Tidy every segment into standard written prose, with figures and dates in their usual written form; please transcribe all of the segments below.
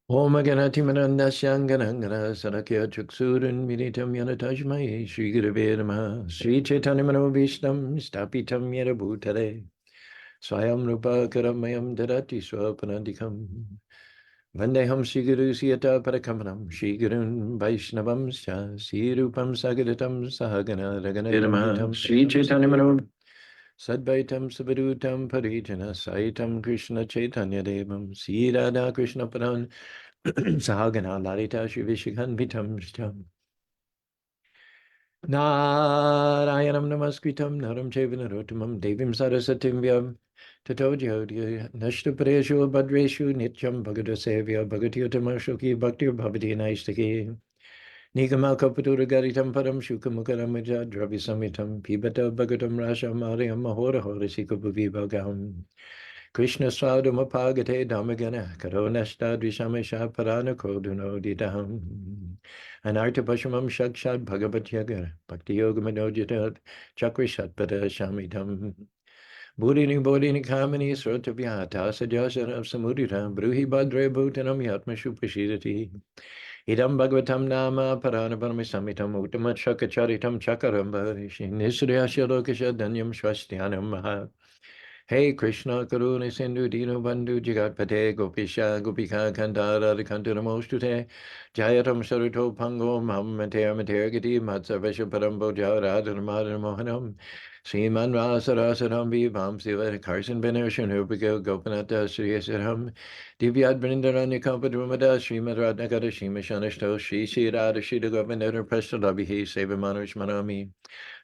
Om Ganati Mananda Shanganangana Sarakya Chuksurun Minitam Yanatajmai Sri Gurave Namaha Sri Chaitanya Mano Vishtam Stapitam Yera Bhutale Swayam Rupa Karamayam Dadati Swapanandikam Vandeham Sri Guru Siyata Parakamanam Sri Gurun Vaishnavam Sri Rupam Sagadatam Sahagana Ragana Sri Chaitanya Mano Sadvaitam Sabadutam Parijana Saitam Krishna Chaitanya Devam Sri Radha Krishna Paran Sahagana Lalita Shri Vishikhanvitam Shtam Narayanam Namaskritam Naram Chevinarottamam Devim Sarasatim Vyam Tato Jyoti Nashtapareshu Bhadreshu Nityam Bhagata Sevya Bhagati Uttamashoki Bhakti Bhavati Naistaki Nikamal Kapatura Garitam Param Shukamukaramaja Dravi Samitam Pibata Bhagatam Rasha Mariam Mahora Horisika Bhuvi Bhagam Krishna Swadamapagate Dhammagana Karonashta Dvishamesha Parana Koduno Didaham Anarta Pashamam Shakshad Bhagavat Yaga Bhakti Yoga Manojita Chakrishat Pada Shamidam Buddhini Bodhini Kamini Srota Vyata Sajasana Samudita Bruhi Badre Bhutanam Yatma Shupashidati Idam Bhagavatam Nama Parana Paramisamitam Uttamat Shakacharitam Chakaramba Nisriyasya Lokasha Danyam Swastyanam Maha Hey Krishna Karuna Sindhu Dino Bandhu Jagatpate Gopisha Gopika Kandara Kantaramostute Jayatam Saruto Pango Mahamatera Matergati Matsavesha Parambo Jaradhan Madhan Mohanam Sriman Rasarasaram Vivam Siva Karsan Benershan Upigo Gopanata Sriyasaram Divyad Brindaranya Kampadrumada Srimad Ratnakara Shimashanashto Shri Shri Radha Shri Govindara Prastalabihi Sevamanush Manami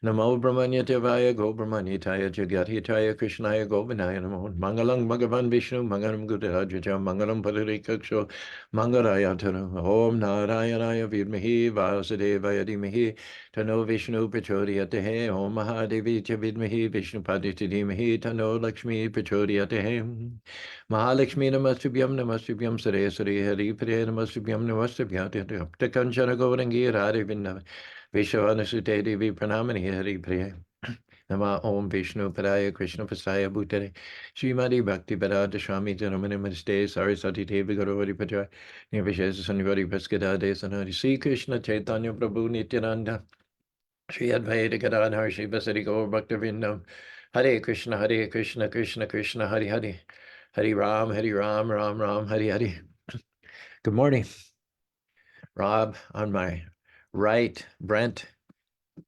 Namo Brahmanya Devaya Go Brahmanyataya Jagatitaya Krishnaya Govinaya Namo Mangalam Bhagavan Vishnu Mangalam Gudarajaja Mangalam Padarikaksho Mangarayatana Om Narayanaya Vidmahi Vasudevaya Dhimahi Tano Vishnu Prachodyatehe Om Mahadevi Vidmahi Vishnu Paditi Dhimahi Tano Lakshmi Prachodyatehe Mahalakshmi Namastubhyam Sare Sare Hari Priya Namastubhyam Namastubhyam Aptakanchana Gaurangi Radhe Vinna Vishwanasute Devi Pranamani Hari Priya Nama Om Vishnu Padaya Krishna Pasaya Bhutare Srimadi Bhakti Vedanta Swami Janamani Namaste Sarasati Devi Gaurvari Patra Nirvishesa Sanivadi Paskada Desanari Sri Krishna Chaitanya Prabhu Nityananda Sri Advaita Gadadhar Sri Vasari Gaur Bhaktivinoda Hare Krishna Krishna Krishna Hare Hare Hare Ram Ram Hare Hare. Good morning, Rob on my right, Brent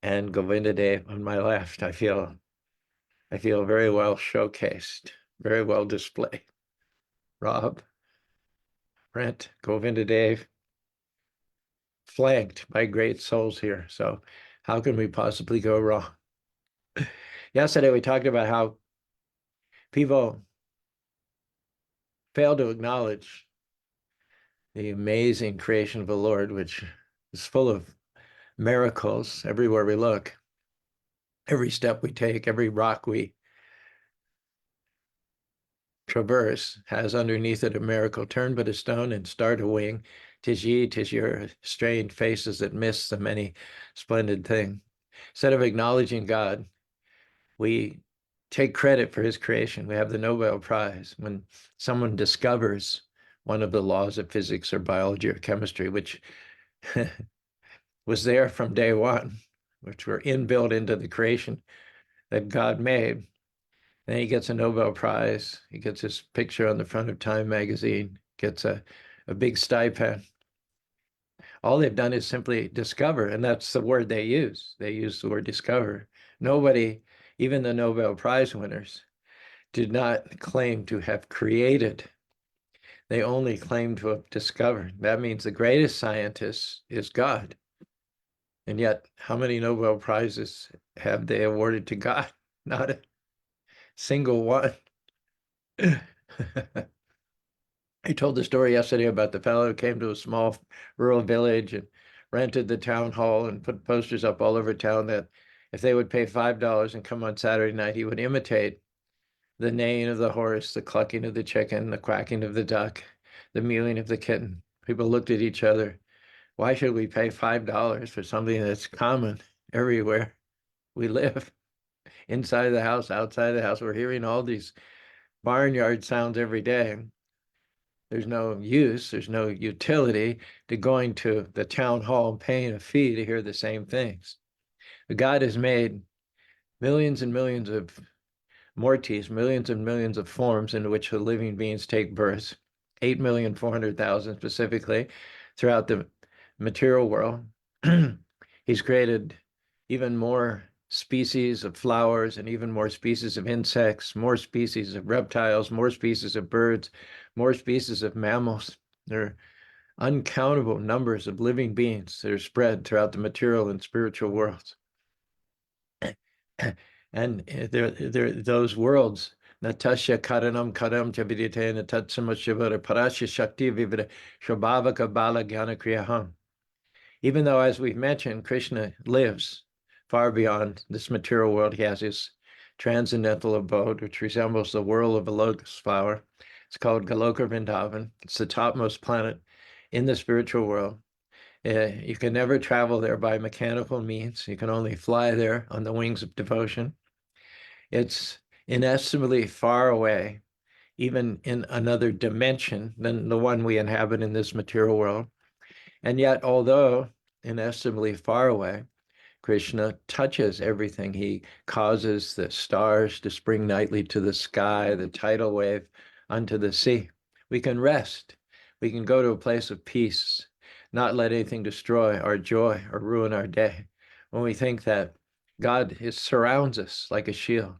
and Govinda Dev on my left. I feel very well showcased, very well displayed. Rob, Brent, Govinda Dev, flanked by great souls here. So how can we possibly go wrong? Yesterday we talked about how people fail to acknowledge the amazing creation of the Lord, which is full of miracles everywhere we look. Every step we take, every rock we traverse has underneath it a miracle. Turn but a stone and start a wing. Tis ye, tis your strained faces that miss the many splendid thing. Instead of acknowledging God, we take credit for his creation. We have the Nobel Prize when someone discovers one of the laws of physics or biology or chemistry, which was there from day one, which were inbuilt into the creation that God made. Then he gets a Nobel Prize. He gets his picture on the front of Time magazine, gets a big stipend. All they've done is simply discover, and that's the word they use. They use the word discover. Nobody, even the Nobel Prize winners, did not claim to have created. They only claim to have discovered. That means the greatest scientist is God. And yet, how many Nobel Prizes have they awarded to God? Not a single one. I told the story yesterday about the fellow who came to a small rural village and rented the town hall and put posters up all over town that if they would pay $5 and come on Saturday night, he would imitate the neighing of the horse, the clucking of the chicken, the quacking of the duck, the mewing of the kitten. People looked at each other. Why should we pay $5 for something that's common everywhere we live? Inside the house, outside the house, we're hearing all these barnyard sounds every day. there's no use, there's no utility to going to the town hall and paying a fee to hear the same things. But God has made millions and millions of mortis, millions and millions of forms into which the living beings take birth, 8,400,000 specifically, throughout the material world. He's created even more species of flowers and even more species of insects, more species of reptiles, more species of birds, more species of mammals. There are uncountable numbers of living beings that are spread throughout the material and spiritual worlds. And those worlds, Natasha Karanam Karam Javidite Natatsama Shivara Parasha Shakti Vivara Shobhavaka Bala Gyana Kriyaham. Even though, as we've mentioned, Krishna lives far beyond this material world, he has his transcendental abode, which resembles the whirl of a lotus flower. It's called Galoka Vrindavan. It's the topmost planet in the spiritual world. You can never travel there by mechanical means. You can only fly there on the wings of devotion. It's inestimably far away, even in another dimension than the one we inhabit in this material world. And yet, although inestimably far away, Krishna touches everything. He causes the stars to spring nightly to the sky, the tidal wave unto the sea. We can rest. We can go to a place of peace, not let anything destroy our joy or ruin our day. When we think that God surrounds us like a shield,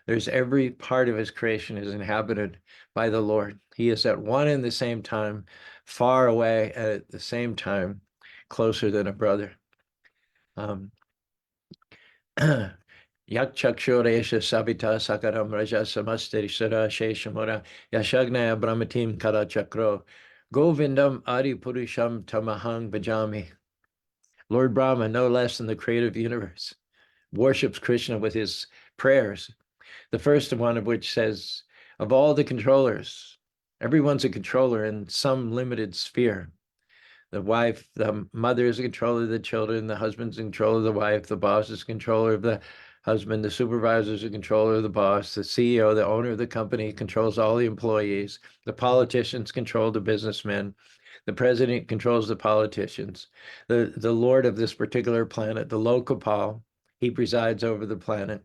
there's every part of his creation is inhabited by the Lord. He is at one and the same time, far away, and at the same time, closer than a brother. Yak chakshuresha sabita sakaram raja samastirishara sheshamura yashagnaya brahmatim kara chakro govindam adi purusham tamahang bhajami. Lord Brahma, no less than the creative universe, worships Krishna with his prayers. The first one of which says, of all the controllers, everyone's a controller in some limited sphere. The wife, the mother is in control of the children, the husband's in control of the wife, the boss is controller of the husband, the supervisor is in control of the boss, the CEO, the owner of the company controls all the employees, the politicians control the businessmen, the president controls the politicians, the lord of this particular planet, the Lokapal, he presides over the planet.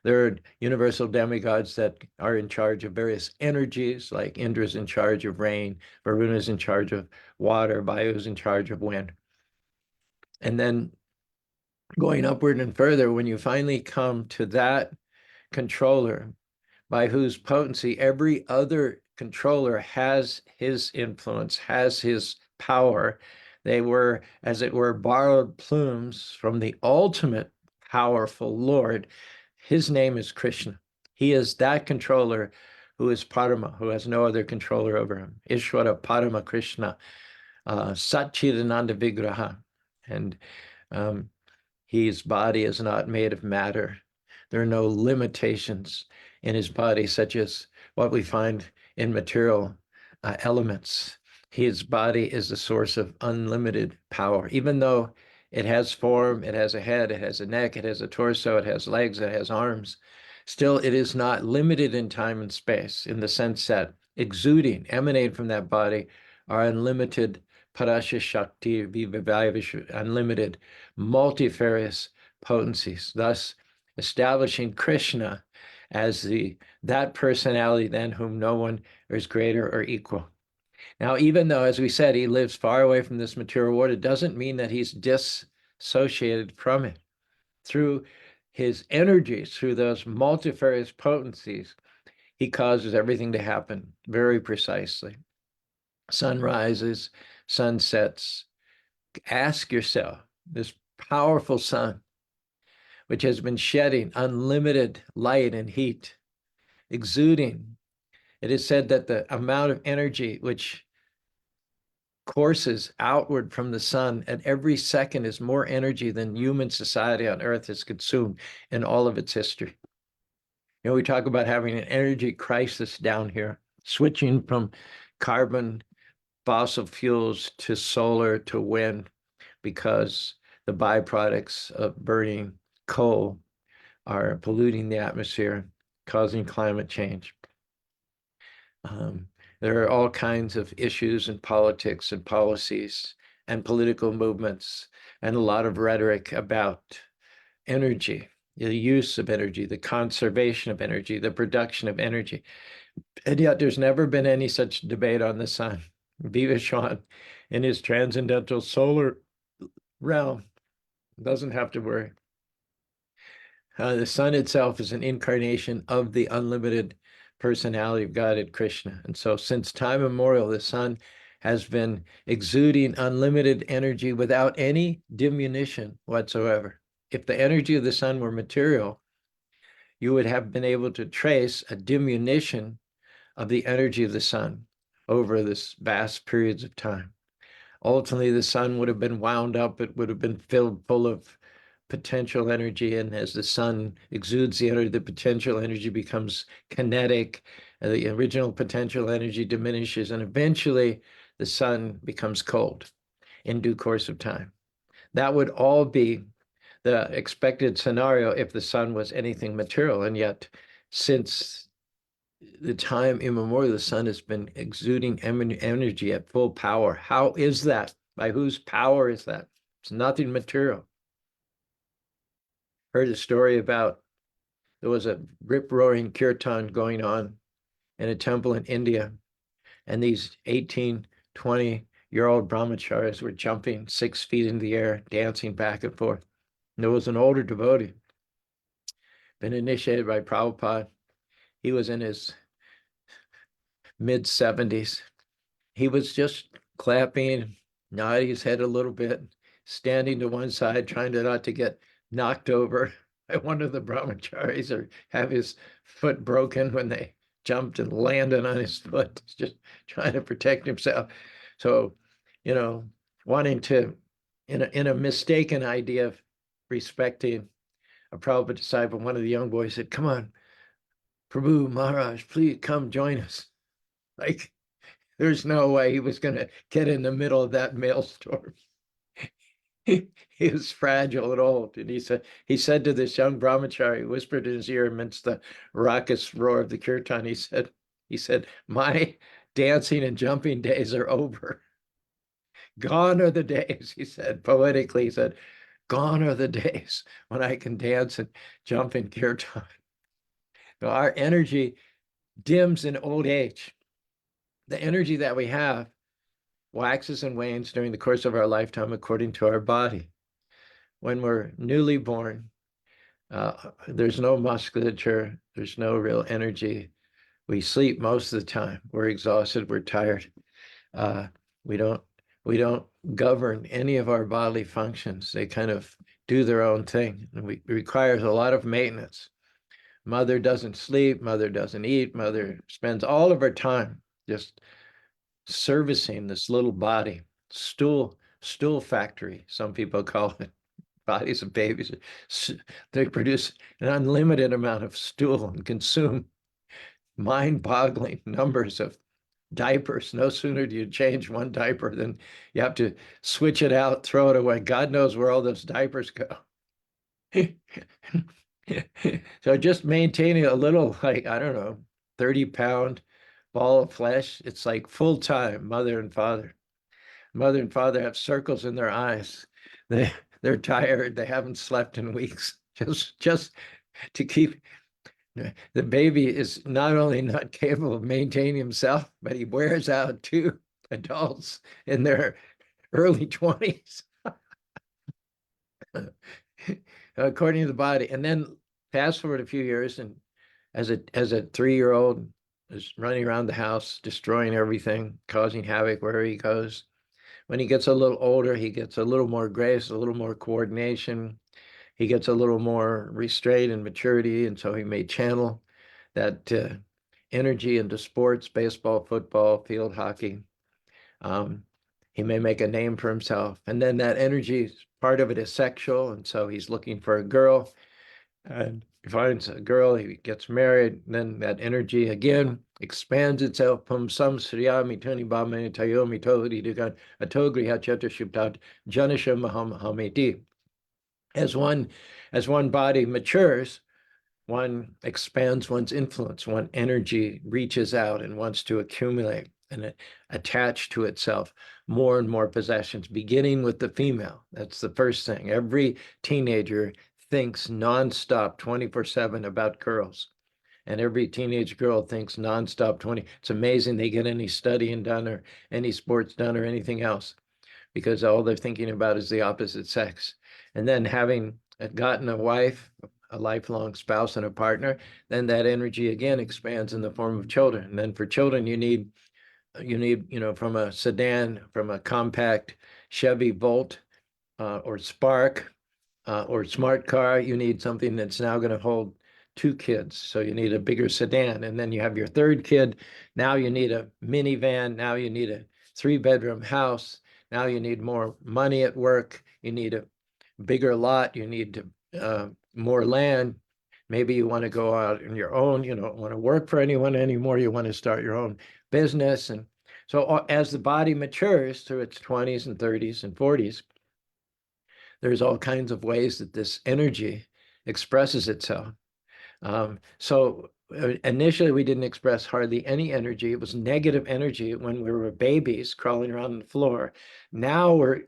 There are universal demigods that are in charge of various energies, like Indra's in charge of rain, Varuna's in charge of water, Vayu's in charge of wind. And then going upward and further, when you finally come to that controller by whose potency every other controller has his influence, has his power, they were, as it were, borrowed plumes from the ultimate powerful Lord. His name is Krishna. He is that controller who is Parama, who has no other controller over him. Ishvara Parama Krishna, Satchidananda Vigraha. And his body is not made of matter. There are no limitations in his body, such as what we find in material elements. His body is the source of unlimited power, even though it has form, it has a head, it has a neck, it has a torso, it has legs, it has arms. Still, it is not limited in time and space in the sense that exuding, emanating from that body are unlimited parasha shakti, unlimited multifarious potencies, thus establishing Krishna as that personality than whom no one is greater or equal. Now, even though, as we said, he lives far away from this material world, it doesn't mean that he's dissociated from it. Through his energies, through those multifarious potencies, he causes everything to happen very precisely. Sun rises, sun sets. Ask yourself, this powerful sun, which has been shedding unlimited light and heat, exuding. It is said that the amount of energy which courses outward from the sun at every second is more energy than human society on Earth has consumed in all of its history. You know, we talk about having an energy crisis down here, switching from carbon fossil fuels to solar to wind because the byproducts of burning coal are polluting the atmosphere, causing climate change. There are all kinds of issues in politics and policies and political movements, and a lot of rhetoric about energy, the use of energy, the conservation of energy, the production of energy. And yet there's never been any such debate on the sun. Vivaswan, in his transcendental solar realm, doesn't have to worry. The sun itself is an incarnation of the unlimited personality of God at Krishna. And so since time immemorial, the sun has been exuding unlimited energy without any diminution whatsoever. If the energy of the sun were material, you would have been able to trace a diminution of the energy of the sun over this vast periods of time. Ultimately, the sun would have been wound up. It would have been filled full of potential energy. And as the sun exudes the energy, the potential energy becomes kinetic. And the original potential energy diminishes. And eventually, the sun becomes cold in due course of time. That would all be the expected scenario if the sun was anything material. And yet, since the time immemorial, the sun has been exuding energy at full power. How is that? By whose power is that? It's nothing material. Heard a story about there was a rip-roaring kirtan going on in a temple in India, and these 18, 20-year-old brahmacharis were jumping 6 feet in the air, dancing back and forth. And there was an older devotee, been initiated by Prabhupada. He was in his mid-70s. He was just clapping, nodding his head a little bit, standing to one side, trying to not to get knocked over by one of the brahmacharis or have his foot broken when they jumped and landed on his foot, just trying to protect himself. So, wanting to, in a mistaken idea of respecting a Prabhupada disciple, one of the young boys said, "Come on, Prabhu Maharaj, please come join us." Like, there's no way he was going to get in the middle of that maelstrom. He was fragile and old. And he said to this young brahmachari, whispered in his ear amidst the raucous roar of the kirtan, he said, "My dancing and jumping days are over. Gone are the days," he said, poetically, he said, "gone are the days when I can dance and jump in kirtan." So our energy dims in old age. The energy that we have waxes and wanes during the course of our lifetime according to our body. When we're newly born, there's no musculature, there's no real energy. We sleep most of the time. We're exhausted, we're tired. We don't govern any of our bodily functions. They kind of do their own thing. And it requires a lot of maintenance. Mother doesn't sleep, mother doesn't eat, mother spends all of her time just servicing this little body. Stool factory, some people call it. Bodies of babies, they produce an unlimited amount of stool and consume mind-boggling numbers of diapers. No sooner do you change one diaper than you have to switch it out, throw it away. God knows where all those diapers go. So just maintaining a little, like, I don't know, 30-pound ball of flesh, it's like full time, mother and father. Mother and father have circles in their eyes. They're tired. They haven't slept in weeks. Just to keep the baby is not only not capable of maintaining himself, but he wears out two adults in their early 20s, according to the body. And then fast forward a few years, and as a 3-year-old is running around the house, destroying everything, causing havoc wherever he goes. When he gets a little older, he gets a little more grace, a little more coordination. He gets a little more restraint and maturity, and so he may channel that energy into sports, baseball, football, field hockey. He may make a name for himself. And then that energy, part of it is sexual, and so he's looking for a girl. And he finds a girl, he gets married, and then that energy again expands itself. Pum sam sriyami tuni bhamani tayomi todi dugan atogri hachata shubtat janisha mahamiti. As one body matures, one expands one's influence, one energy reaches out and wants to accumulate. and attach to itself more and more possessions, beginning with the female. That's the first thing. Every teenager thinks nonstop 24/7 about girls. And every teenage girl thinks nonstop 20. It's amazing they get any studying done or any sports done or anything else because all they're thinking about is the opposite sex. And then having gotten a wife, a lifelong spouse, and a partner, then that energy again expands in the form of children. And then for children, from a sedan, from a compact Chevy Volt or Spark or smart car, you need something that's now going to hold two kids. So you need a bigger sedan. And then you have your third kid. Now you need a minivan. Now you need a 3-bedroom house. Now you need more money at work. You need a bigger lot. You need more land. Maybe you want to go out on your own. You don't want to work for anyone anymore. You want to start your own business. And so as the body matures through its 20s and 30s and 40s, there's all kinds of ways that this energy expresses itself. So initially, we didn't express hardly any energy. It was negative energy when we were babies crawling around on the floor. Now we're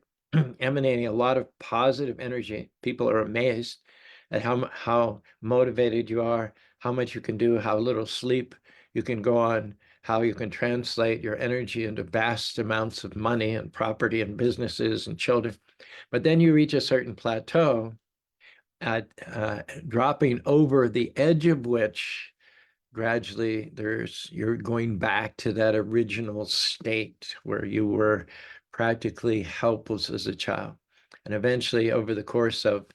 emanating a lot of positive energy. People are amazed at how motivated you are, how much you can do, how little sleep you can go on, how you can translate your energy into vast amounts of money and property and businesses and children. But then you reach a certain plateau at dropping over the edge of which gradually you're going back to that original state where you were practically helpless as a child. And eventually, over the course of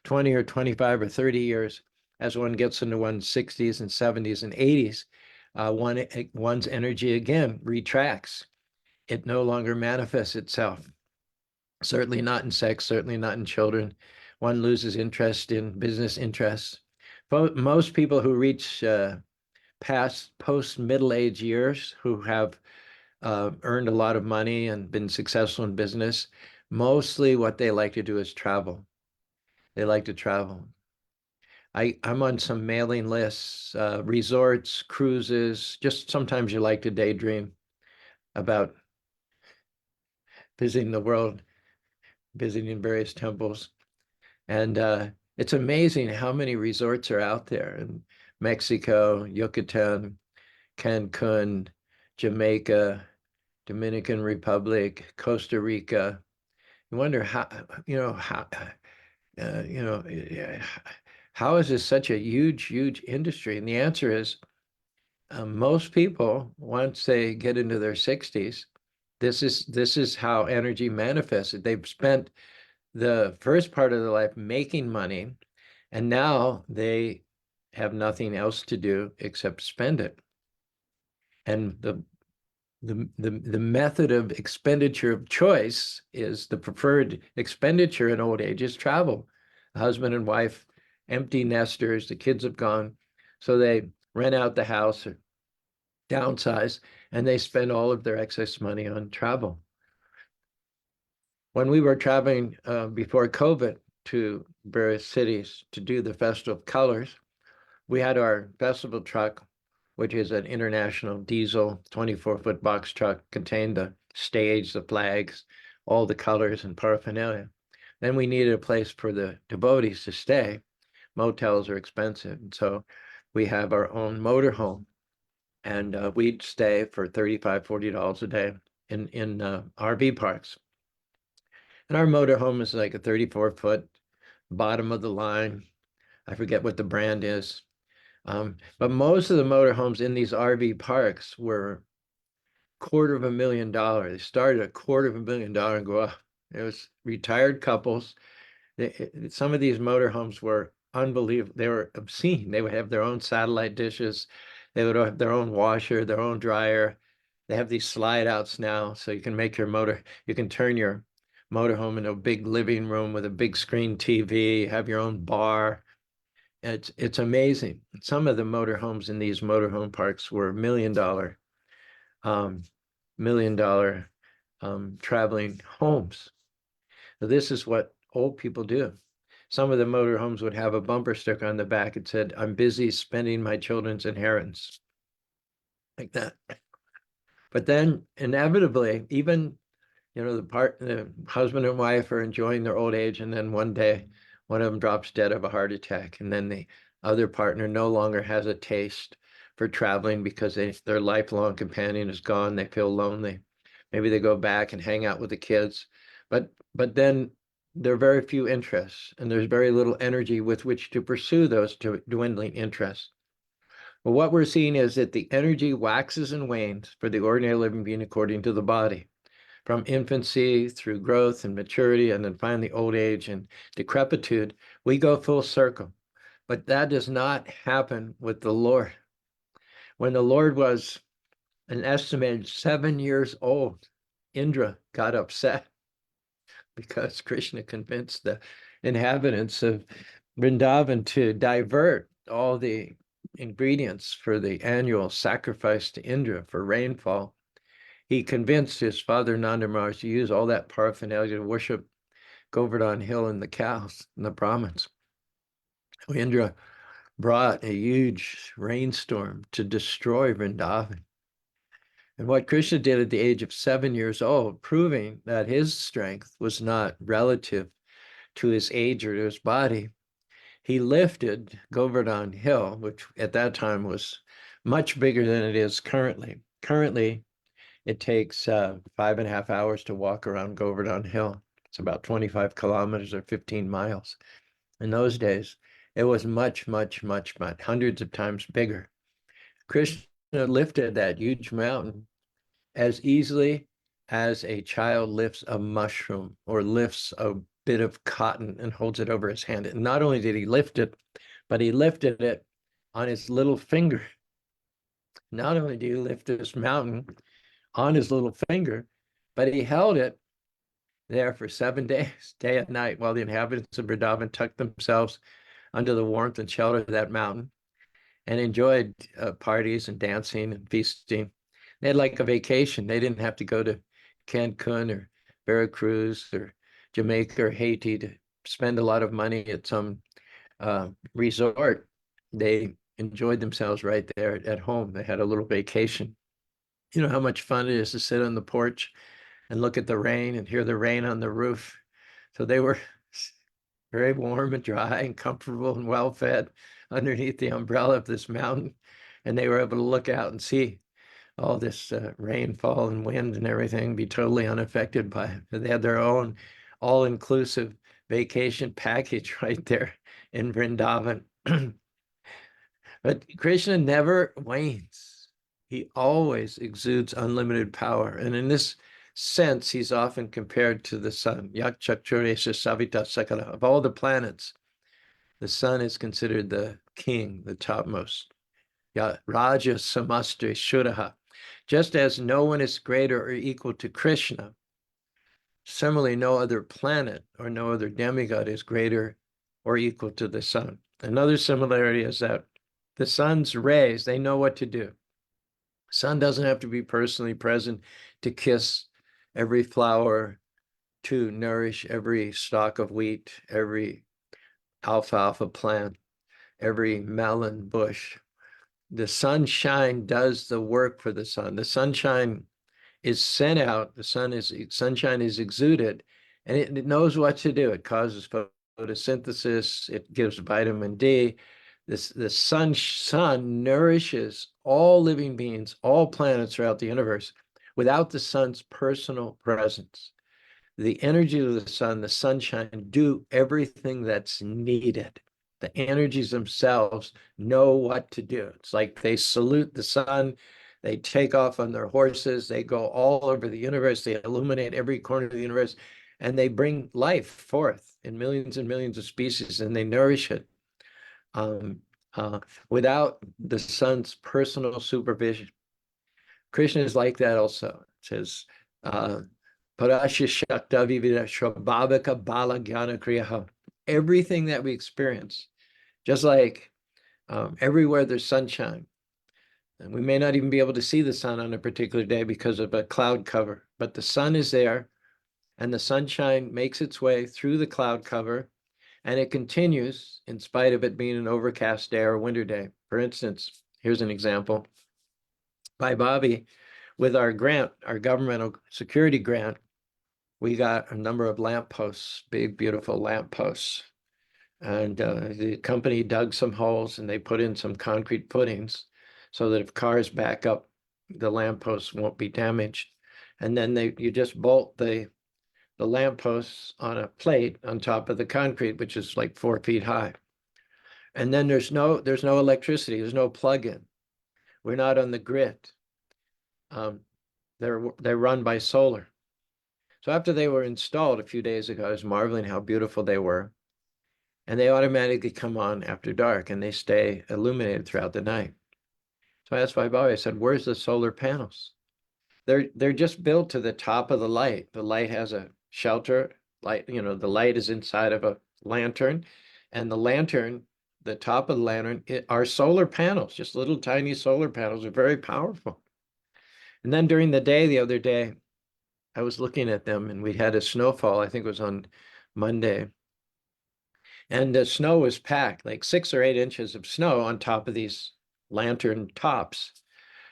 20 or 25 or 30 years, as one gets into one's 60s and 70s and 80s, one's energy again retracts. It no longer manifests itself. Certainly not in sex, certainly not in children. One loses interest in business interests. Most people who reach past post-middle age years, who have earned a lot of money and been successful in business, mostly what they like to do is travel. They like to travel. I'm on some mailing lists, resorts, cruises. Just sometimes you like to daydream about visiting the world, visiting various temples. And it's amazing how many resorts are out there in Mexico, Yucatan, Cancun, Jamaica, Dominican Republic, Costa Rica. You wonder you know, how is this such a huge industry? And the answer is most people, once they get into their 60s, this is how energy manifests. They've spent the first part of their life making money, and now they have nothing else to do except spend it. And the method of expenditure of choice is the preferred expenditure in old age is travel. The husband and wife, empty nesters, the kids have gone, so they rent out the house or downsize, and they spend all of their excess money on travel. When we were traveling before COVID to various cities to do the Festival of Colors, we had our festival truck, which is an international diesel 24-foot box truck, contained the stage, the flags, all the colors and paraphernalia. Then we needed a place for the devotees to stay. Motels are expensive. And so we have our own motorhome. And we'd stay for $35, $40 a day in RV parks. And our motorhome is like a 34-foot, bottom of the line. I forget what the brand is. But most of the motorhomes in these RV parks were $250,000. They started at $250,000 and go up. It was retired couples. Some of these motorhomes were unbelievable. They were obscene. They would have their own satellite dishes. They would have their own washer, their own dryer. They have these slide outs now, so you can you can turn your motorhome into a big living room with a big screen TV, have your own bar. It's amazing. Some of the motorhomes in these motorhome parks were um, million dollar traveling homes. So this is what old people do. Some of the motorhomes would have a bumper sticker on the back that said, "I'm busy spending my children's inheritance," like that. But then inevitably, even the husband and wife are enjoying their old age, and then one day one of them drops dead of a heart attack, and then the other partner no longer has a taste for traveling because their lifelong companion is gone. They feel lonely. Maybe they go back and hang out with the kids, but then there are very few interests, and there's very little energy with which to pursue those dwindling interests. Well, what we're seeing is that the energy waxes and wanes for the ordinary living being according to the body, from infancy through growth and maturity, and then finally old age and decrepitude. We go full circle. But that does not happen with the Lord. When the Lord was an estimated 7 years old, Indra got upset because Krishna convinced the inhabitants of Vrindavan to divert all the ingredients for the annual sacrifice to Indra for rainfall. He convinced his father Nanda Maharaj to use all that paraphernalia to worship Govardhan Hill and the cows and the Brahmins. Indra brought a huge rainstorm to destroy Vrindavan. And what Krishna did at the age of 7 years old, proving that his strength was not relative to his age or to his body, he lifted Govardhan Hill, which at that time was much bigger than it is currently. Currently, it takes 5.5 hours to walk around Govardhan Hill. It's about 25 kilometers or 15 miles. In those days, it was much, much, much, much, hundreds of times bigger. Krishna lifted that huge mountain as easily as a child lifts a mushroom or lifts a bit of cotton and holds it over his hand. And not only did he lift it, but he lifted it on his little finger. Not only did he lift this mountain on his little finger, but he held it there for 7 days, day and night, while the inhabitants of Vrindavan tucked themselves under the warmth and shelter of that mountain and enjoyed parties and dancing and feasting. They had like a vacation. They didn't have to go to Cancun or Veracruz or Jamaica or Haiti to spend a lot of money at some resort. They enjoyed themselves right there at home. They had a little vacation. You know how much fun it is to sit on the porch and look at the rain and hear the rain on the roof. So they were very warm and dry and comfortable and well fed underneath the umbrella of this mountain. And they were able to look out and see all this rainfall and wind and everything, be totally unaffected by it. They had their own all-inclusive vacation package right there in Vrindavan. But Krishna never wanes. He always exudes unlimited power. And in this sense, he's often compared to the sun. Yak Chakchuresha Savita Sakala. Of all the planets, the sun is considered the king, the topmost. Raja Samastre Shuraha. Just as no one is greater or equal to Krishna, similarly, no other planet or no other demigod is greater or equal to the sun. Another similarity is that the sun's rays, they know what to do. Sun doesn't have to be personally present to kiss every flower, to nourish every stalk of wheat, every alfalfa plant, every melon bush. The sunshine does the work for the sun. The sunshine is sent out, sunshine is exuded, and it knows what to do. It causes photosynthesis, it gives vitamin D. The sun nourishes all living beings, all planets throughout the universe. Without the sun's personal presence, the energy of the sun, the sunshine, do everything that's needed. The energies themselves know what to do. It's like they salute the sun, they take off on their horses, they go all over the universe, they illuminate every corner of the universe, and they bring life forth in millions and millions of species, and they nourish it. Without the sun's personal supervision. Krishna is like that also. It says, everything that we experience, just like everywhere there's sunshine, and we may not even be able to see the sun on a particular day because of a cloud cover, but the sun is there, and the sunshine makes its way through the cloud cover, and it continues in spite of it being an overcast day or a winter day. For instance, here's an example. Bhai Bobby with our grant, our governmental security grant, we got a number of lampposts, big, beautiful lampposts. And the company dug some holes and they put in some concrete footings so that if cars back up, the lampposts won't be damaged. And then you just bolt the lampposts on a plate on top of the concrete, which is like 4 feet high. And then there's no electricity, there's no plug-in. We're not on the grid. They're run by solar. So after they were installed a few days ago, I was marveling how beautiful they were. And they automatically come on after dark and they stay illuminated throughout the night. So I asked my boy, I said, where's the solar panels? They're just built to the top of the light. The light has a shelter light, the light is inside of a lantern, and the lantern, the top of the lantern, are solar panels, just little tiny solar panels, are very powerful. And then during the day, the other day, I was looking at them and we had a snowfall, I think it was on Monday. And the snow was packed, like 6 or 8 inches of snow on top of these lantern tops.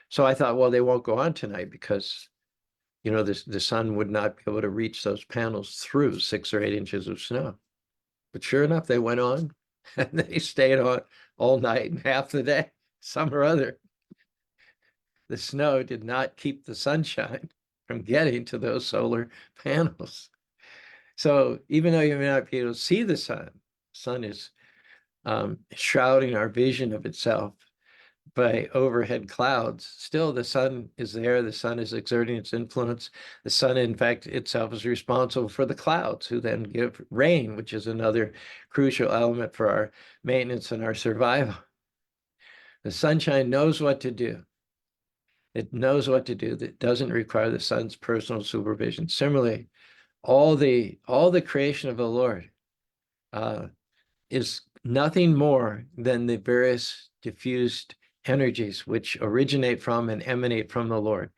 So I thought, well, they won't go on tonight because, the sun would not be able to reach those panels through 6 or 8 inches of snow. But sure enough, they went on and they stayed on all night and half the day, some or other. The snow did not keep the sunshine from getting to those solar panels. So even though you may not be able to see the sun is shrouding our vision of itself by overhead clouds. Still, the sun is there. The sun is exerting its influence. The sun, in fact, itself is responsible for the clouds, who then give rain, which is another crucial element for our maintenance and our survival. The sunshine knows what to do. It knows what to do. That doesn't require the sun's personal supervision. Similarly, all the creation of the Lord is nothing more than the various diffused energies which originate from and emanate from the Lord.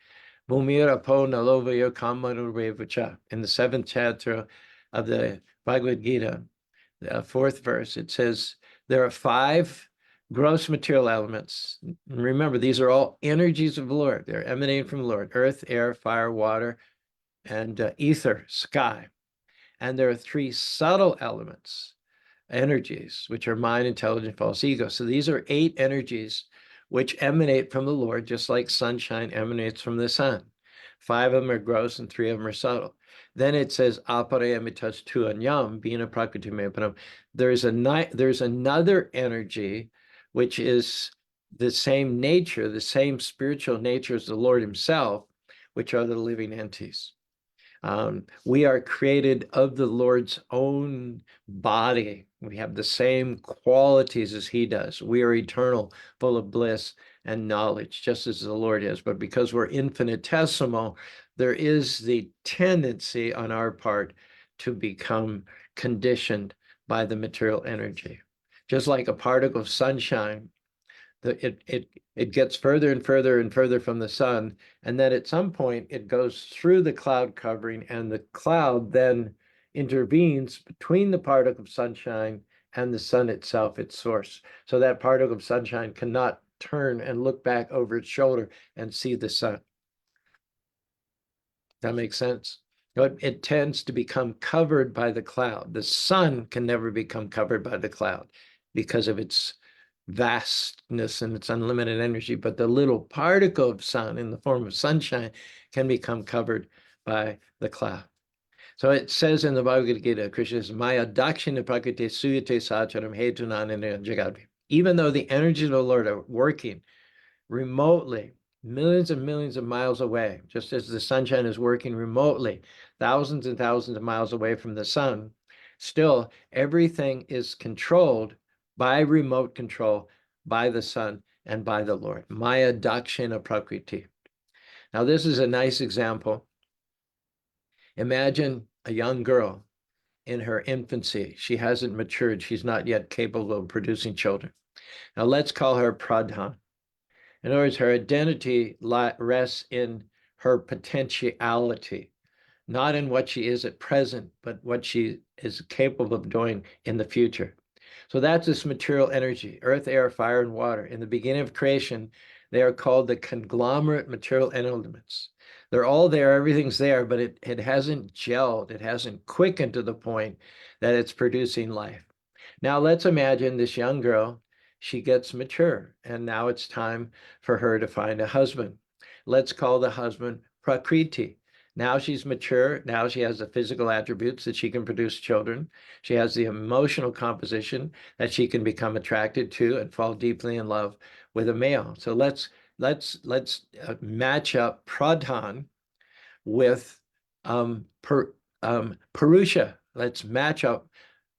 In the 7th chapter of the Bhagavad Gita, the 4th verse, it says, there are 5 gross material elements. And remember, these are all energies of the Lord. They're emanating from the Lord: earth, air, fire, water, and ether, sky. And there are 3 subtle elements, energies, which are mind, intelligence, false ego. So these are 8 energies which emanate from the Lord, just like sunshine emanates from the sun. 5 of them are gross and 3 of them are subtle. Then it says, aparayamitas tu anyam, bina prakriti mepanam. There's another energy which is the same nature, the same spiritual nature as the Lord himself, which are the living entities. We are created of the Lord's own body. We have the same qualities as he does. We are eternal, full of bliss and knowledge, just as the Lord is. But because we're infinitesimal, there is the tendency on our part to become conditioned by the material energy. Just like a particle of sunshine, it gets further and further and further from the sun, and then at some point it goes through the cloud covering, and the cloud then intervenes between the particle of sunshine and the sun itself, its source. So that particle of sunshine cannot turn and look back over its shoulder and see the sun. That makes sense? It tends to become covered by the cloud. The sun can never become covered by the cloud because of its vastness and its unlimited energy, but the little particle of sun in the form of sunshine can become covered by the cloud. So it says in the Bhagavad Gita, Krishna says, Maya dakshina prakriti suyate sacharam hetunanana jagad. Even though the energies of the Lord are working remotely, millions and millions of miles away, just as the sunshine is working remotely, thousands and thousands of miles away from the sun, still everything is controlled by remote control, by the sun and by the Lord. Maya dakshina prakriti. Now, this is a nice example. Imagine a young girl in her infancy. She hasn't matured. She's not yet capable of producing children. Now, let's call her Pradhan. In other words, her identity rests in her potentiality, not in what she is at present, but what she is capable of doing in the future. So that's this material energy: earth, air, fire, and water. In the beginning of creation, They are called the conglomerate material elements. They're all there, everything's there, but it hasn't gelled, it hasn't quickened to the point that it's producing life. Now let's imagine this young girl, she gets mature, and now it's time for her to find a husband. Let's call the husband Prakriti. Now she's mature. Now she has the physical attributes that she can produce children. She has the emotional composition that she can become attracted to and fall deeply in love with a male. So let's match up Pradhan with Purusha. Let's match up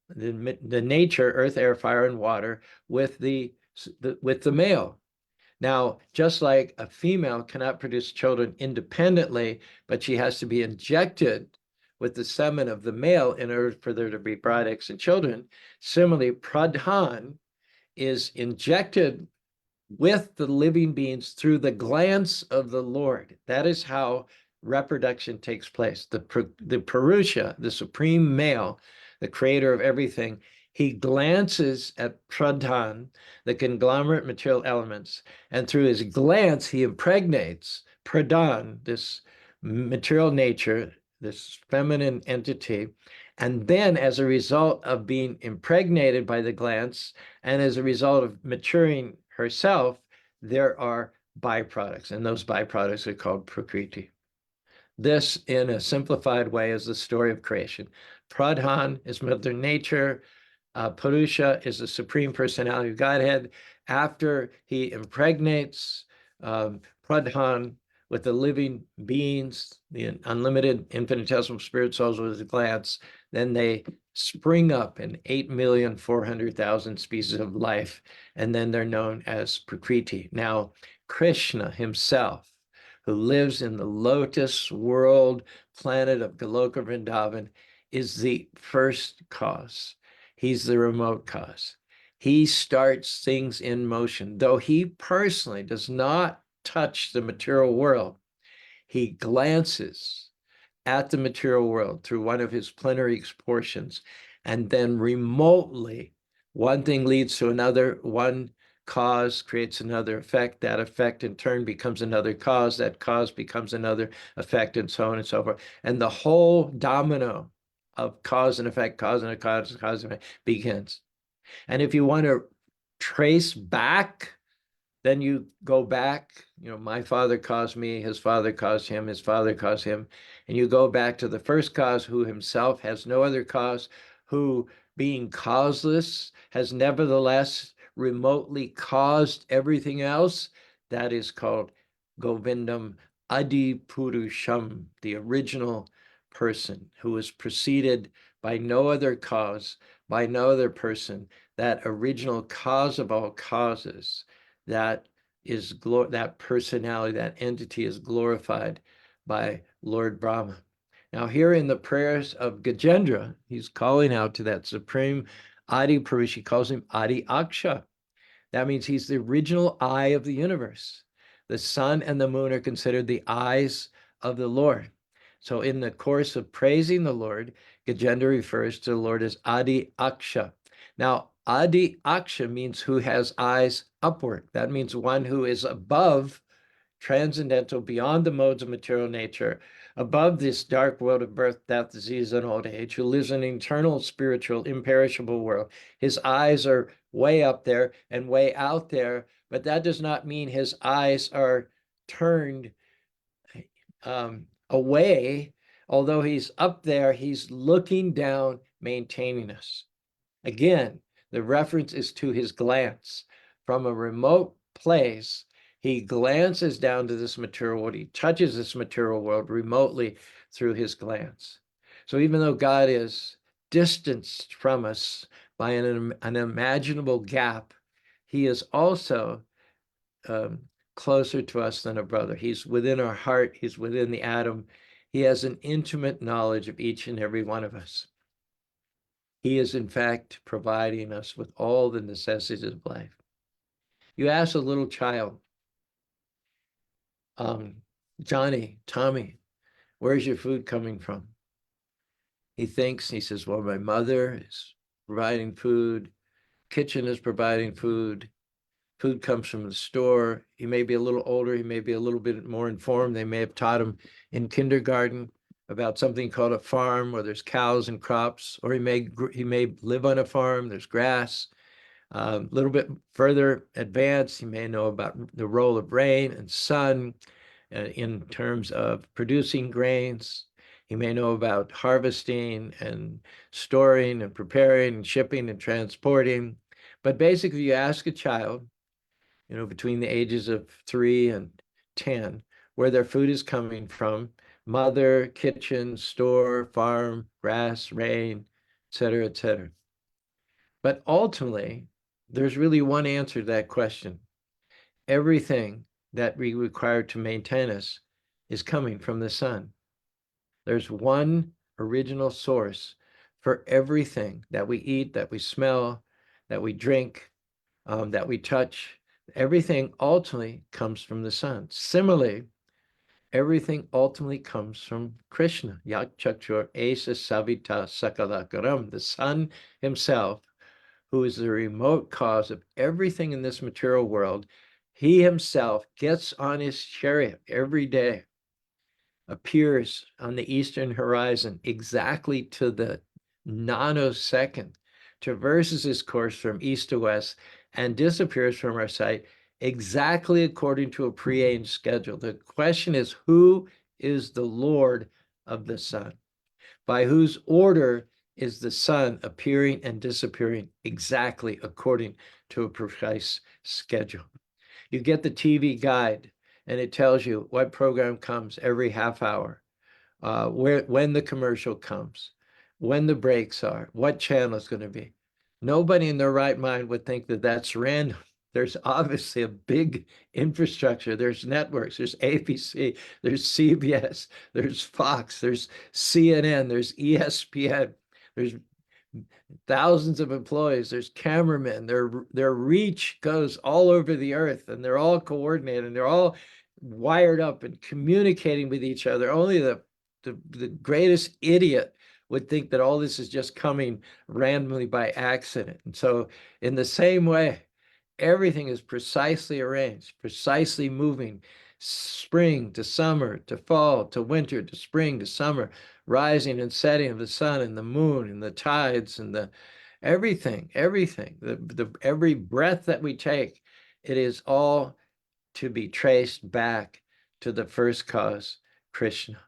the nature, earth, air, fire, and water with the male. Now, just like a female cannot produce children independently, but she has to be injected with the semen of the male in order for there to be products and children, similarly, Pradhan is injected with the living beings through the glance of the Lord. That is how reproduction takes place. The Purusha, the supreme male, the creator of everything, he glances at Pradhan, the conglomerate material elements, and through his glance, he impregnates Pradhan, this material nature, this feminine entity. And then, as a result of being impregnated by the glance, and as a result of maturing herself, there are byproducts, and those byproducts are called Prakriti. This, in a simplified way, is the story of creation. Pradhan is Mother Nature. Purusha is the Supreme Personality of Godhead. After he impregnates Pradhan with the living beings, the unlimited infinitesimal spirit souls with his glance, then they spring up in 8,400,000 species of life, and then they're known as Prakriti. Now, Krishna himself, who lives in the lotus world planet of Goloka Vrindavan, is the first cause. He's the remote cause. He starts things in motion. Though he personally does not touch the material world, he glances at the material world through one of his plenary portions, and then remotely, one thing leads to another, one cause creates another effect, that effect in turn becomes another cause, that cause becomes another effect, and so on and so forth. And the whole domino of cause and effect, cause and cause and effect begins. And if you want to trace back, then you go back, my father caused me, his father caused him, his father caused him, and you go back to the first cause, who himself has no other cause, who, being causeless, has nevertheless remotely caused everything else. That is called Govindam Adi Purusham, the original person, who was preceded by no other cause, by no other person, that original cause of all causes. That personality, that entity is glorified by Lord Brahma. Now, here in the prayers of Gajendra, he's calling out to that supreme Adi Purush. He calls him Adi Aksha. That means he's the original eye of the universe. The sun and the moon are considered the eyes of the Lord. So in the course of praising the Lord, Gajendra refers to the Lord as Adi Aksha. Now, Adi Aksha means who has eyes upward. That means one who is above, transcendental, beyond the modes of material nature, above this dark world of birth, death, disease, and old age, who lives in an eternal, spiritual, imperishable world. His eyes are way up there and way out there, but that does not mean his eyes are turned away. Although he's up there, he's looking down, maintaining us. Again, the reference is to his glance. From a remote place, he glances down to this material world. He touches this material world remotely through his glance. So even though God is distanced from us by an unimaginable gap, he is also closer to us than a brother. He's within our heart. He's within the atom. He has an intimate knowledge of each and every one of us. He is, in fact, providing us with all the necessities of life. You ask a little child, Johnny, Tommy, where's your food coming from? He thinks, he says, well, my mother is providing food, kitchen is providing food, Food comes from the store. He may be a little older. He may be a little bit more informed. They may have taught him in kindergarten about something called a farm where there's cows and crops, or he may live on a farm, there's grass. A little bit further advanced, he may know about the role of rain and sun in terms of producing grains. He may know about harvesting and storing and preparing and shipping and transporting. But basically, you ask a child, between the ages of 3 and 10, where their food is coming from: mother, kitchen, store, farm, grass, rain, et cetera, et cetera. But ultimately, there's really one answer to that question. Everything that we require to maintain us is coming from the sun. There's one original source for everything that we eat, that we smell, that we drink, that we touch. Everything ultimately comes from the sun. Similarly, everything ultimately comes from Krishna. Yak Chakshur Esa Savita Sakalakaram, the sun himself, who is the remote cause of everything in this material world. He himself gets on his chariot every day, appears on the eastern horizon exactly to the nanosecond, traverses his course from east to west, and disappears from our sight exactly according to a prearranged schedule. The question is, who is the Lord of the sun? By whose order is the sun appearing and disappearing exactly according to a precise schedule? You get the TV guide, and it tells you what program comes every half hour, when the commercial comes, when the breaks are, what channel it's going to be. Nobody in their right mind would think that that's random. There's obviously a big infrastructure. There's networks, there's ABC, there's CBS, there's Fox, there's CNN, there's ESPN, there's thousands of employees, there's cameramen, their reach goes all over the earth, and they're all coordinated, and they're all wired up and communicating with each other. Only the greatest idiot would think that all this is just coming randomly by accident. And so in the same way, everything is precisely arranged, precisely moving, spring to summer, to fall, to winter, to spring, to summer, rising and setting of the sun and the moon and the tides and the everything, every breath that we take, it is all to be traced back to the first cause, Krishna.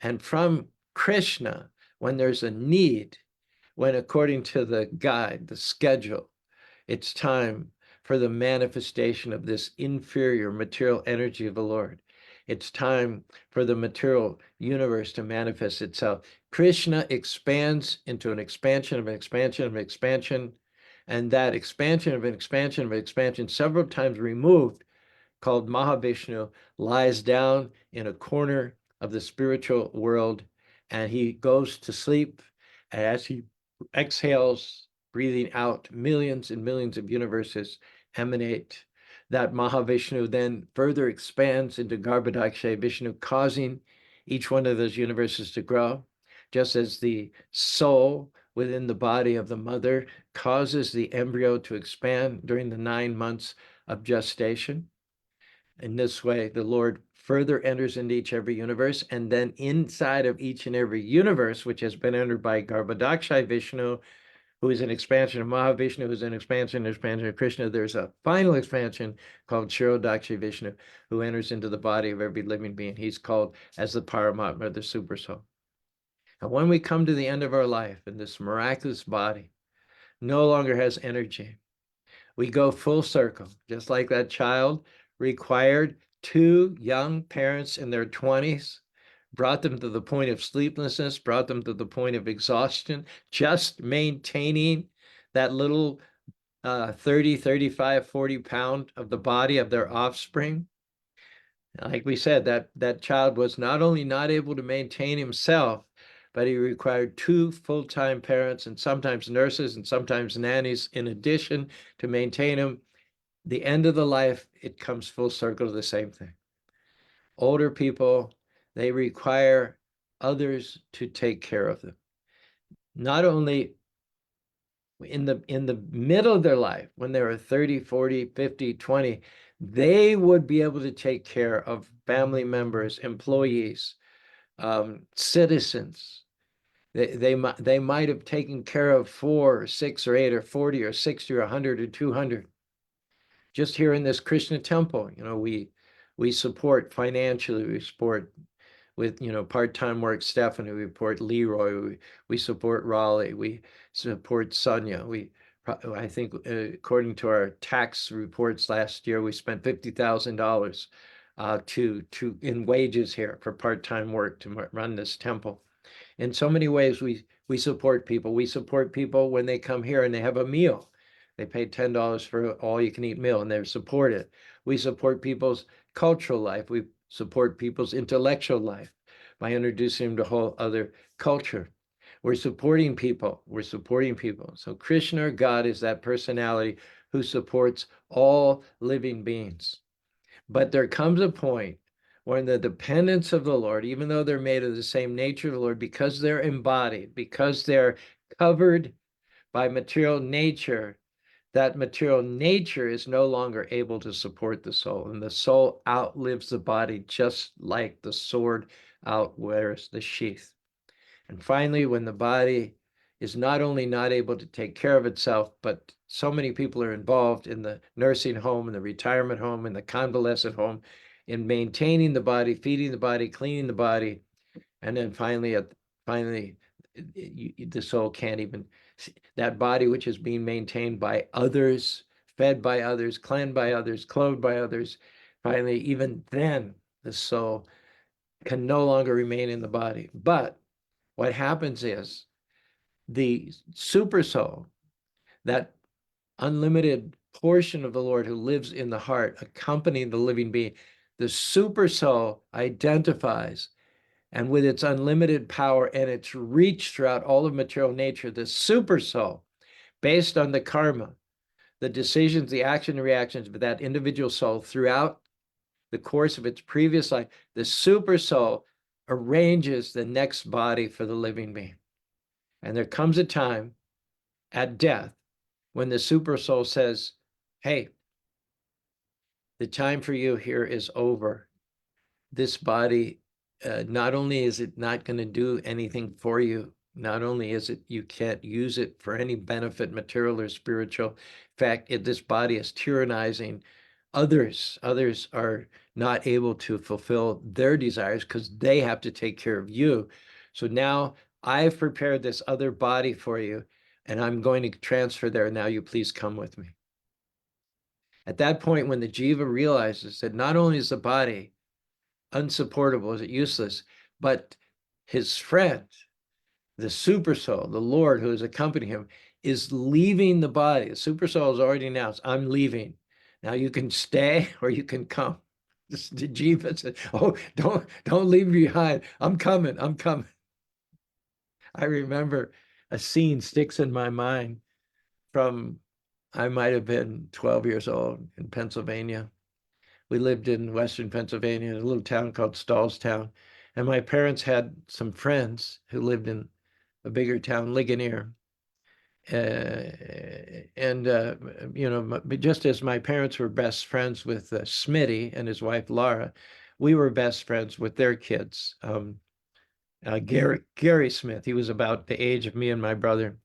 And from Krishna, when there's a need, when according to the guide, the schedule, it's time for the manifestation of this inferior material energy of the Lord. It's time for the material universe to manifest itself. Krishna expands into an expansion of an expansion of an expansion, and that expansion of an expansion of an expansion, several times removed, called Mahavishnu, lies down in a corner of the spiritual world, and he goes to sleep. And as he exhales, breathing out, millions and millions of universes emanate. That Mahavishnu then further expands into Garbhodakshay Vishnu, causing each one of those universes to grow, just as the soul within the body of the mother causes the embryo to expand during the 9 months of gestation. In this way, the Lord further enters into every universe, and then inside of each and every universe, which has been entered by Garbhodakshay Vishnu, who is an expansion of Mahavishnu, who is an expansion of Krishna, there's a final expansion called Kshirodakshay Vishnu, who enters into the body of every living being. He's called as the Paramatma, the Super Soul. And when we come to the end of our life, and this miraculous body no longer has energy, we go full circle, just like that child required two young parents in their 20s, brought them to the point of sleeplessness, brought them to the point of exhaustion, just maintaining that little 30, 35, 40 pound of the body of their offspring. Like we said, that child was not only not able to maintain himself, but he required two full-time parents and sometimes nurses and sometimes nannies in addition to maintain him. The end of the life, it comes full circle to the same thing. Older people, they require others to take care of them. Not only in the middle of their life, when they were 30, 40, 50, 20, they would be able to take care of family members, employees, citizens. They might have taken care of 4 or 6 or 8 or 40 or 60 or 100 or 200. Just here in this Krishna temple, we support financially, we support with, part-time work, Stephanie, we support Leroy, we support Raleigh, we support Sonia. I think according to our tax reports last year, we spent $50,000 in wages here for part-time work to run this temple. In so many ways, we support people. We support people when they come here and they have a meal. They pay $10 for all you can eat meal and they're supported. We support people's cultural life. We support people's intellectual life by introducing them to a whole other culture. We're supporting people. We're supporting people. So Krishna, or God, is that personality who supports all living beings. But there comes a point when the dependence of the Lord, even though they're made of the same nature of the Lord, because they're embodied, because they're covered by material nature, that material nature is no longer able to support the soul, and the soul outlives the body just like the sword outwears the sheath. And finally, when the body is not only not able to take care of itself, but so many people are involved in the nursing home, in the retirement home, in the convalescent home, in maintaining the body, feeding the body, cleaning the body, and then finally, the soul can't even, that body which is being maintained by others, fed by others, cleansed by others, clothed by others, finally, even then, the soul can no longer remain in the body. But what happens is the super soul, that unlimited portion of the Lord who lives in the heart, accompanying the living being, the super soul identifies, and with its unlimited power and its reach throughout all of material nature, the super soul, based on the karma, the decisions, the action and reactions of that individual soul throughout the course of its previous life, the super soul arranges the next body for the living being. And there comes a time at death when the super soul says, hey, the time for you here is over. This body, not only is it not going to do anything for you, not only is it, you can't use it for any benefit, material or spiritual. In fact, this body is tyrannizing others. Others are not able to fulfill their desires because they have to take care of you. So now I've prepared this other body for you, and I'm going to transfer there. Now you please come with me. At that point, when the jiva realizes that not only is the body unsupportable, is it useless, but his friend, the super soul, the Lord who is accompanying him, is leaving the body. The super soul has already announced, I'm leaving. Now you can stay or you can come. The jiva said, oh, don't leave me behind. I'm coming. I'm coming. I remember a scene sticks in my mind from, I might have been 12 years old in Pennsylvania. We lived in Western Pennsylvania, in a little town called Stallstown. And my parents had some friends who lived in a bigger town, Ligonier. But just as my parents were best friends with Smitty and his wife, Laura, we were best friends with their kids. Gary Smith, he was about the age of me and my brother.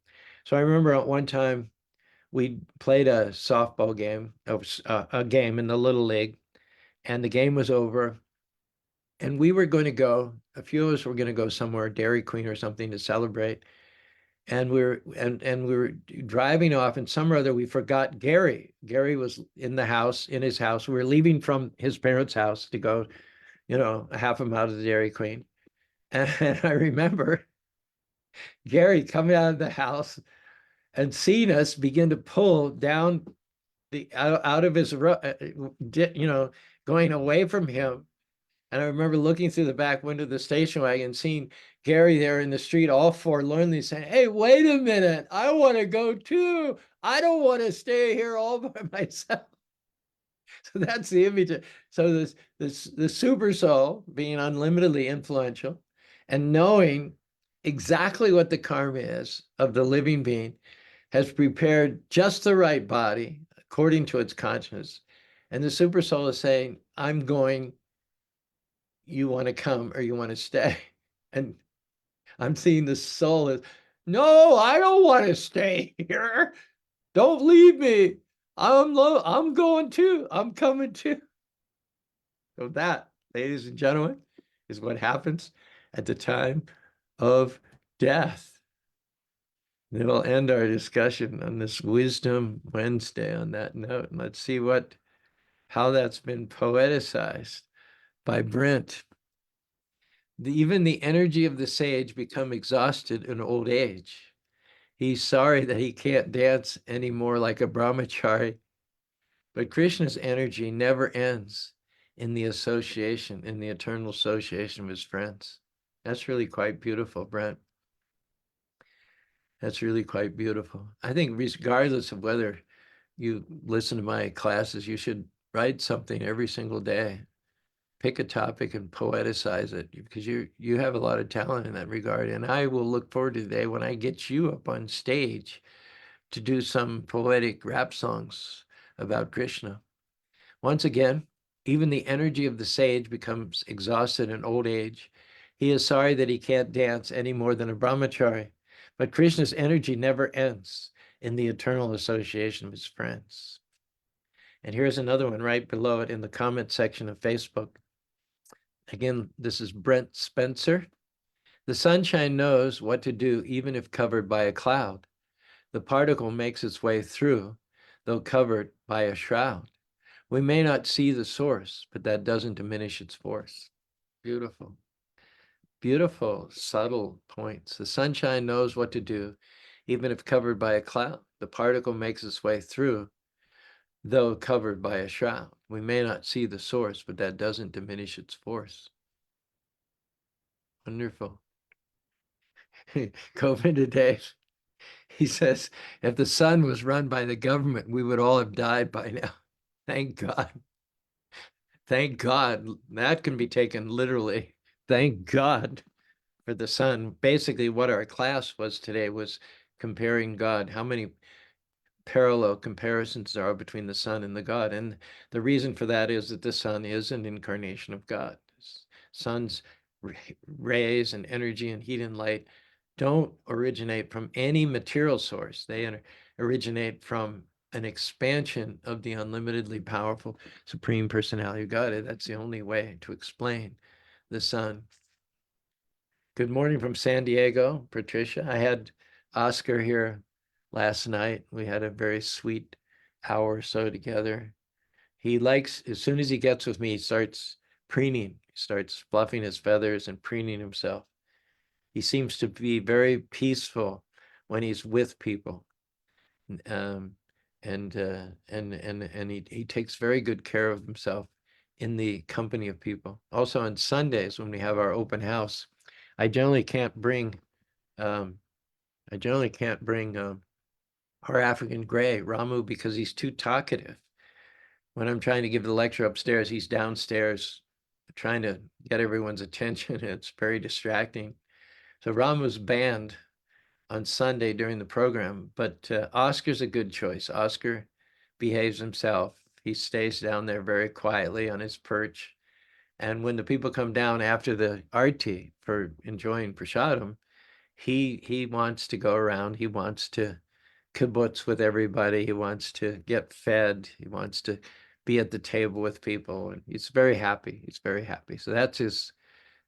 So I remember at one time we played a softball game, a game in the Little League, and the game was over. And we were going to go, a few of us were going to go somewhere, Dairy Queen or something, to celebrate. And we were driving off, and some or other we forgot Gary. Gary was in his house. We were leaving from his parents' house to go, a half a mile to the Dairy Queen. And I remember Gary coming out of the house and seeing us begin to pull down out of his, going away from him. And I remember looking through the back window of the station wagon, seeing Gary there in the street, all forlornly saying, hey, wait a minute, I want to go too. I don't want to stay here all by myself. So that's the image. So the super soul being unlimitedly influential and knowing exactly what the karma is of the living being has prepared just the right body according to its consciousness. And the super soul is saying, I'm going, you want to come or you want to stay. And I'm seeing the soul as, no, I don't want to stay here. Don't leave me. I'm going too. I'm coming too. So that, ladies and gentlemen, is what happens at the time of death. It'll end our discussion on this Wisdom Wednesday on that note. And let's see how that's been poeticized by Brent. Even the energy of the sage become exhausted in old age. He's sorry that he can't dance anymore like a brahmachari, but Krishna's energy never ends in the association, in the eternal association of his friends. That's really quite beautiful, Brent. That's really quite beautiful. I think regardless of whether you listen to my classes, you should write something every single day. Pick a topic and poeticize it because you have a lot of talent in that regard. And I will look forward to the day when I get you up on stage to do some poetic rap songs about Krishna. Once again, even the energy of the sage becomes exhausted in old age. He is sorry that he can't dance any more than a brahmachari, but Krishna's energy never ends in the eternal association of his friends. And here's another one right below it in the comment section of Facebook. Again, this is Brent Spencer. The sunshine knows what to do even if covered by a cloud. The particle makes its way through, though covered by a shroud. We may not see the source, but that doesn't diminish its force. Beautiful. Beautiful, subtle points. The sunshine knows what to do, even if covered by a cloud. The particle makes its way through, though covered by a shroud. We may not see the source, but that doesn't diminish its force. Wonderful. Govinda Dave, he says, if the sun was run by the government, we would all have died by now. Thank God. Thank God. That can be taken literally. Thank God for the sun. Basically, what our class was today was comparing God. How many parallel comparisons there are between the sun and the God? And the reason for that is that the sun is an incarnation of God. Sun's rays and energy and heat and light don't originate from any material source. They originate from an expansion of the unlimitedly powerful Supreme Personality of God. That's the only way to explain the sun. Good morning from San Diego, Patricia. I had Oscar here last night. We had a very sweet hour or so together. He likes, as soon as he gets with me, he starts preening. He starts fluffing his feathers and preening himself. He seems to be very peaceful when he's with people. Um, and he takes very good care of himself in the company of people. Also on Sundays when we have our open house, I generally can't bring um, our African gray, Ramu, because he's too talkative. When I'm trying to give the lecture upstairs, he's downstairs trying to get everyone's attention. It's very distracting. So Ramu's banned on Sunday during the program, but Oscar's a good choice. Oscar behaves himself. He stays down there very quietly on his perch. And when the people come down after the arti for enjoying prasadam, he wants to go around. He wants to kibbutz with everybody. He wants to get fed. He wants to be at the table with people, and he's very happy. He's very happy. So that's his.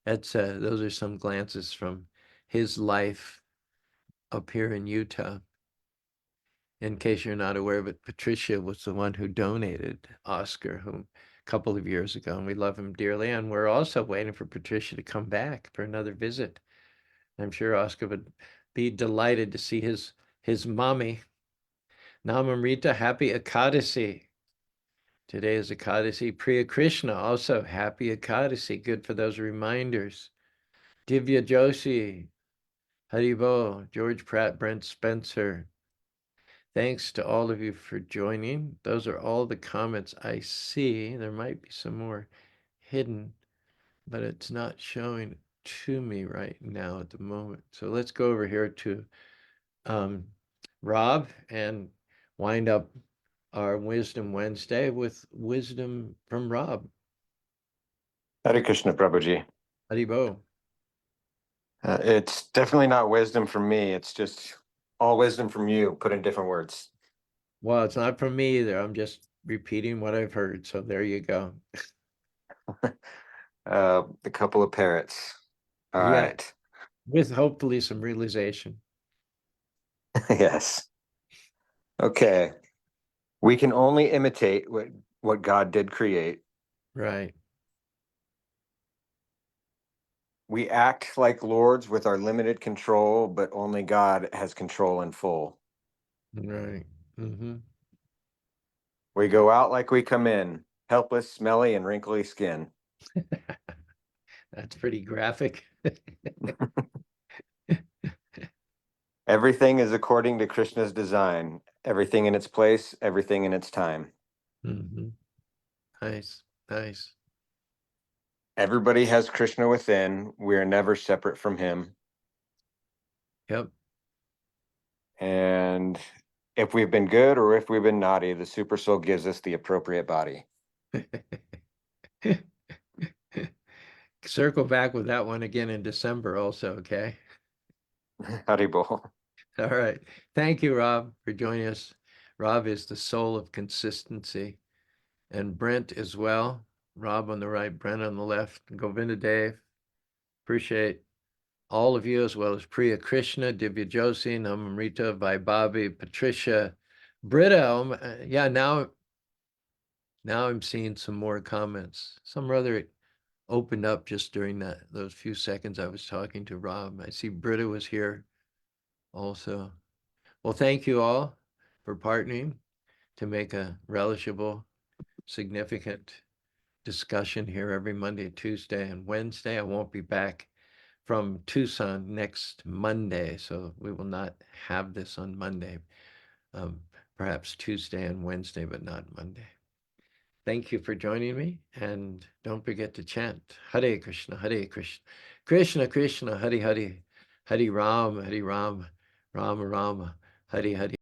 Those are some glances from his life up here in Utah. In case you're not aware of it, Patricia was the one who donated Oscar, who a couple of years ago, and we love him dearly. And we're also waiting for Patricia to come back for another visit. I'm sure Oscar would be delighted to see his mommy. Namamrita, happy Ekadasi. Today is Ekadasi. Priya Krishna, also happy Ekadasi. Good for those reminders. Divya Joshi, Haribo, George Pratt, Brent Spencer. Thanks to all of you for joining. Those are all the comments I see. There might be some more hidden, but it's not showing to me right now at the moment. So let's go over here to Rob, and wind up our Wisdom Wednesday with wisdom from Rob. Hare Krishna, Prabhuji. Haribo. It's definitely not wisdom from me. It's just all wisdom from you, put in different words. Well, it's not from me either. I'm just repeating what I've heard. So there you go. A couple of parrots. All Yeah, right. with hopefully some realization. Yes. Okay. We can only imitate what God did create. Right. We act like lords with our limited control, but only God has control in full. Right. Mm-hmm. We go out like we come in, helpless, smelly, and wrinkly skin. That's pretty graphic. Everything is according to Krishna's design. Everything in its place, everything in its time. Mm-hmm. Nice. Nice. Everybody has Krishna within. We are never separate from him. Yep. And if we've been good or if we've been naughty, the super soul gives us the appropriate body. Circle back with that one again in December also, okay? Haribol. All right. Thank you, Rob, for joining us. Rob is the soul of consistency, and Brent as well. Rob on the right, Brent on the left. Govinda Dave. Appreciate all of you, as well as Priya Krishna, Divya Joshi, Namamrita, Vaibhavi, Patricia, Britta. Yeah, now I'm seeing some more comments. Some rather opened up just during those few seconds I was talking to Rob. I see Britta was here also. Well, thank you all for partnering to make a relishable, significant discussion here every Monday, Tuesday, and Wednesday. I won't be back from Tucson next Monday, so we will not have this on Monday. Perhaps Tuesday and Wednesday, but not Monday. Thank you for joining me, and don't forget to chant Hare Krishna, Hare Krishna, Krishna Krishna, Hare Hare, Hare Ram, Rama Rama, Hare Hare.